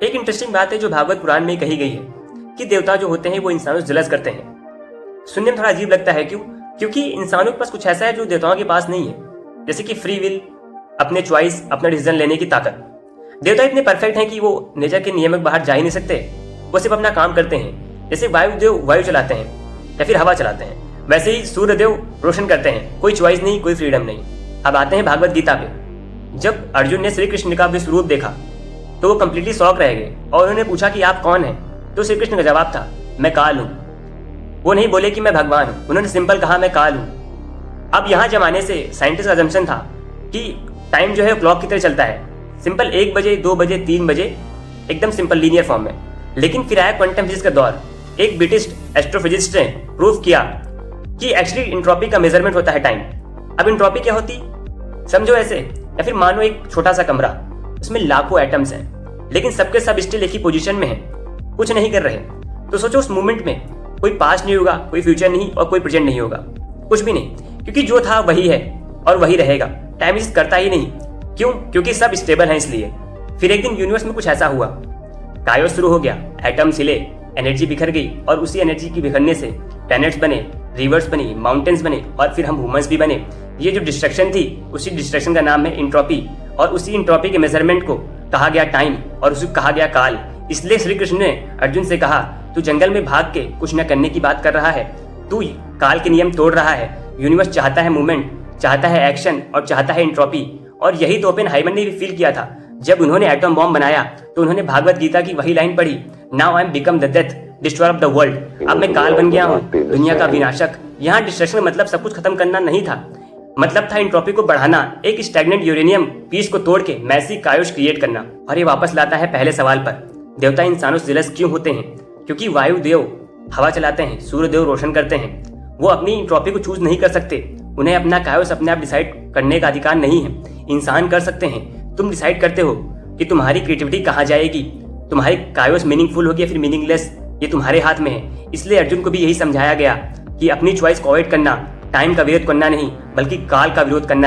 एक इंटरेस्टिंग बात है जो भागवत पुराण में कही गई है कि देवता जो होते हैं वो इंसानों से जलस करते हैं। सुनने में थोड़ा अजीब लगता है, क्योंकि इंसानों के पास कुछ ऐसा है जो देवताओं के पास नहीं है, जैसे कि फ्री विल, अपने चॉइस, अपना डिसीजन लेने की ताकत। देवता इतने परफेक्ट हैं कि वो नेचर के नियम के बाहर जा ही नहीं सकते, वो सिर्फ अपना काम करते हैं। जैसे वायुदेव वायु चलाते हैं या फिर हवा चलाते हैं, वैसे ही सूर्यदेव रोशन करते हैं, कोई चॉइस नहीं, कोई फ्रीडम नहीं। अब आते हैं भागवत गीता पे। जब अर्जुन ने श्री कृष्ण का विश्व रूप देखा तो वो कंप्लीटली शॉक रह गए और उन्होंने पूछा कि आप कौन हैं? तो श्री कृष्ण का जवाब था, मैं काल हूं। वो नहीं बोले कि मैं भगवान हूं, उन्होंने सिंपल कहा, मैं काल हूं। अब यहाँ जमाने से साइंटिस्ट का अजम्पशन था कि टाइम जो है क्लॉक की तरह चलता है, सिंपल 1 बजे 2 बजे 3 बजे, एकदम सिंपल लीनियर फॉर्म में। लेकिन फिर आया क्वांटम फिजिक्स का दौर। एक ब्रिटिश एस्ट्रोफिजिस्ट ने प्रूव किया कि एक्चुअली इंट्रोपी का मेजरमेंट होता है टाइम। अब इंट्रोपी क्या होती, समझो ऐसे, या फिर मानो एक छोटा सा कमरा, उसमें लाखों एटम्स हैं, लेकिन सबके सब स्टिल एक ही पोजीशन में हैं, कुछ नहीं कर रहे। तो सोचो उस मूवमेंट में कोई पास्ट नहीं होगा, कोई फ्यूचर नहीं और कोई प्रेजेंट नहीं होगा, कुछ भी नहीं, क्योंकि जो था वही है और वही रहेगा। टाइम एग्जिस्ट करता ही नहीं। क्यों? क्योंकि सब स्टेबल हैं इसलिए। फिर एक दिन यूनिवर्स में कुछ ऐसा हुआ, कायोस शुरू हो गया, एटम्स हिले, एनर्जी बिखर गई और उसी एनर्जी की बिखरने से प्लैनेट्स बने, रिवर्स बनी, माउंटेन्स बने और फिर हम ह्यूमंस भी बने। ये जो डिस्ट्रक्शन थी, उसी डिस्ट्रक्शन का नाम है इंट्रोपी, और उसी इंट्रोपी के मेजरमेंट को कहा गया टाइम और उसे कहा गया काल। इसलिए श्री कृष्ण ने अर्जुन से कहा, तू जंगल में भाग के कुछ न करने की बात कर रहा है, तू काल के नियम तोड़ रहा है। यूनिवर्स चाहता है मूवमेंट, चाहता है एक्शन और चाहता है इंट्रोपी। और यही तो ओपेनहाइमर ने भी फील किया था जब उन्होंने एटम बॉम्ब बनाया। तो उन्होंने भागवत गीता की वही लाइन पढ़ी, now I am become the death destroyer of the world. अब मैं काल बन गया हूँ, दुनिया का विनाशक। यहाँ डिस्ट्रक्शन मतलब सब कुछ खत्म करना नहीं था, मतलब था इंट्रोपी को बढ़ाना, एक स्टैग्नेंट यूरेनियम पीस को तोड़ के मैसी कायोस क्रिएट करना। और ये वापस लाता है पहले सवाल पर, देवता इंसानों से जेलस क्यों होते हैं? क्योंकि वायुदेव हवा चलाते हैं, सूर्यदेव रोशन करते हैं, वो अपनी इंट्रोपी को चूज नहीं कर सकते। उन्हें अपना कायोस अपने आप डिसाइड करने का अधिकार नहीं है। इंसान कर सकते हैं। तुम डिसाइड करते हो कि तुम्हारी क्रिएटिविटी कहाँ जाएगी, तुम्हारी कायोस मीनिंगफुल होगी या फिर मीनिंगलेस, ये तुम्हारे हाथ में है। इसलिए अर्जुन को भी यही समझाया गया कि अपनी चॉइस को अवॉइड करना, टाइम का विरोध करना नहीं बल्कि काल का विरोध करना है।